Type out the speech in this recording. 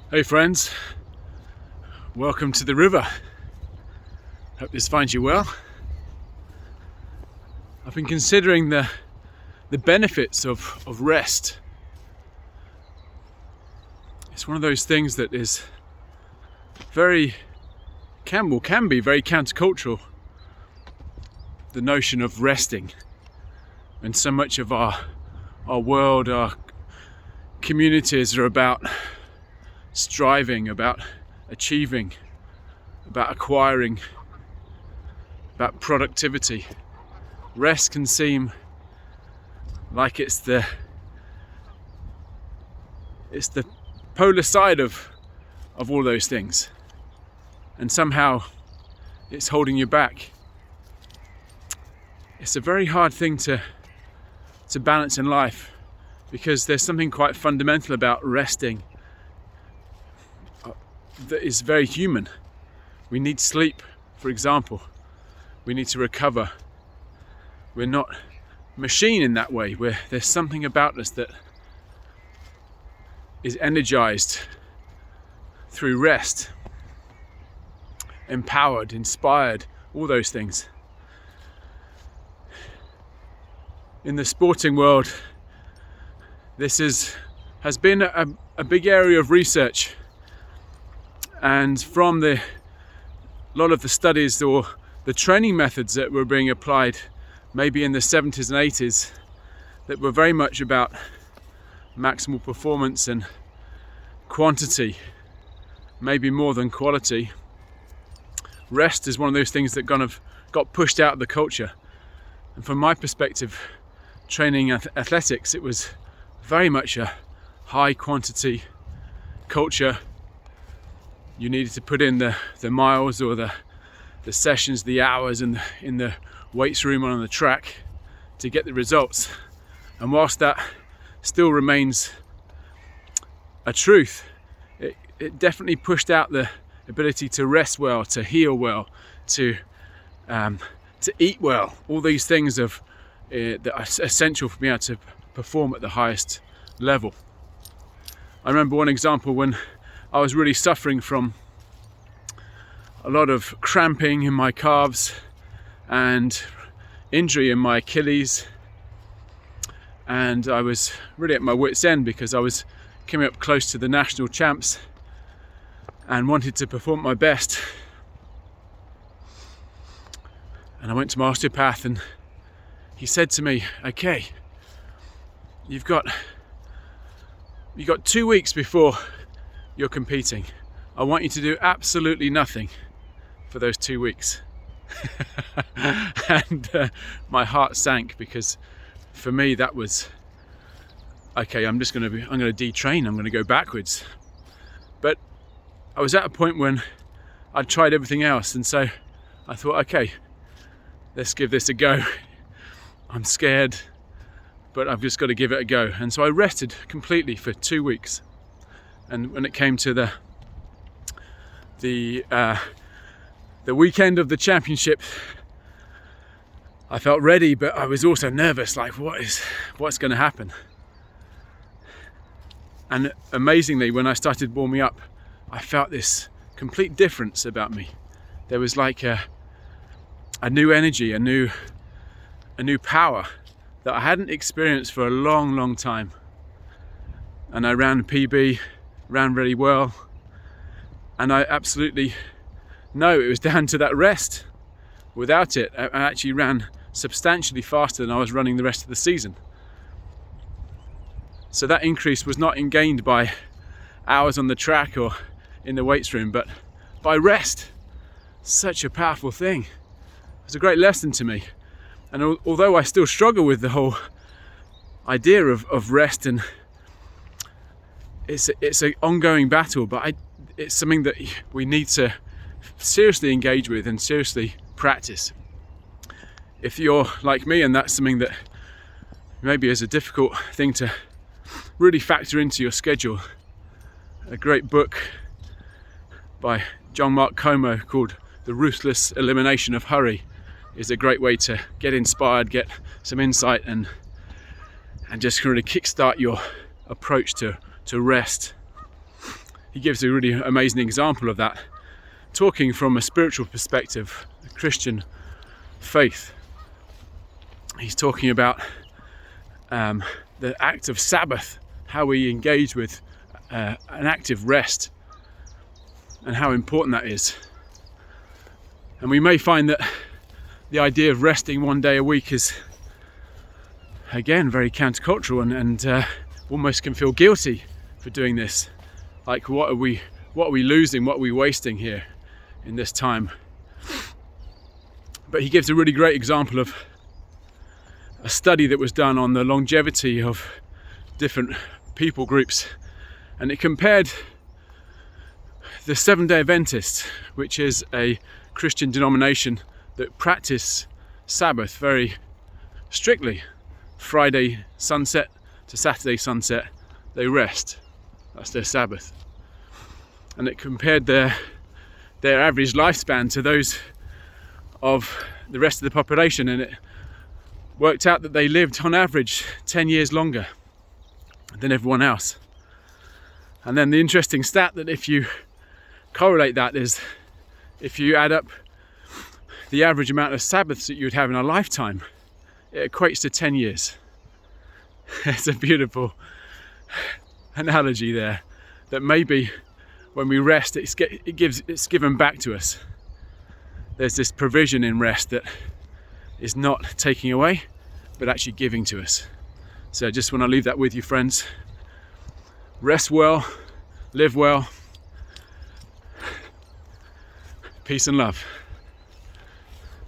Hey friends, welcome to the river. Hope this finds you well. I've been considering the benefits of rest. It's one of those things that is can be very countercultural. The notion of resting, and so much of our world, our communities are about striving, about achieving, about acquiring, about productivity. Rest can seem like it's the polar side of all those things, and somehow it's holding you back. It's a very hard thing to balance in life, because there's something quite fundamental about resting that is very human. We need sleep, for example. We need to recover. We're not machine in that way, where there's something about us that is energized through rest, empowered, inspired, all those things. In the sporting world, this has been a big area of research. And from a lot of the studies or the training methods that were being applied maybe in the 70s and 80s, that were very much about maximal performance and quantity, maybe more than quality, rest is one of those things that kind of got pushed out of the culture. And from my perspective, training athletics, it was very much a high quantity culture. You needed to put in the miles or the sessions, the hours in the weights room or on the track to get the results. And whilst that still remains a truth, it definitely pushed out the ability to rest well, to heal well, to eat well. All these things that are essential for being able to perform at the highest level. I remember one example when I was really suffering from a lot of cramping in my calves and injury in my Achilles, and I was really at my wit's end because I was coming up close to the national champs and wanted to perform my best. And I went to my osteopath, and he said to me, okay, you've got 2 weeks before you're competing. I want you to do absolutely nothing for those 2 weeks. And my heart sank, because for me that was okay. I'm going to detrain. I'm going to go backwards. But I was at a point when I'd tried everything else, and so I thought, okay, let's give this a go. I'm scared, but I've just got to give it a go. And so I rested completely for 2 weeks. And when it came to the weekend of the championship, I felt ready, but I was also nervous, like what's going to happen? And amazingly, when I started warming up, I felt this complete difference about me. There was like a new energy, a new power that I hadn't experienced for a long time. And I ran PB, ran really well, and I absolutely know it was down to that rest. Without it, I actually ran substantially faster than I was running the rest of the season. So that increase was not gained by hours on the track or in the weights room, but by rest. Such a powerful thing. It was a great lesson to me. And although I still struggle with the whole idea of rest, and it's an ongoing battle, but it's something that we need to seriously engage with and seriously practice. If you're like me and that's something that maybe is a difficult thing to really factor into your schedule, a great book by John Mark Como called The Ruthless Elimination of Hurry is a great way to get inspired, get some insight, and just really kickstart your approach to rest. he gives a really amazing example of that, talking from a spiritual perspective, a Christian faith. He's talking about the act of Sabbath, how we engage with an active rest, and how important that is. And we may find that the idea of resting one day a week is, again, very countercultural, and almost can feel guilty for doing this. Like, what are we losing? What are we wasting here in this time? But he gives a really great example of a study that was done on the longevity of different people groups, and it compared the Seventh-day Adventists, which is a Christian denomination that practice Sabbath very strictly. Friday sunset to Saturday sunset, they rest. That's their Sabbath. And it compared their average lifespan to those of the rest of the population, and it worked out that they lived on average 10 years longer than everyone else. And then the interesting stat that if you correlate that is, if you add up the average amount of Sabbaths that you would have in a lifetime, it equates to 10 years. It's a beautiful analogy there, that maybe when we rest, it's given back to us. There's this provision in rest that is not taking away, but actually giving to us. So I just want to leave that with you, friends. Rest well, live well. Peace and love.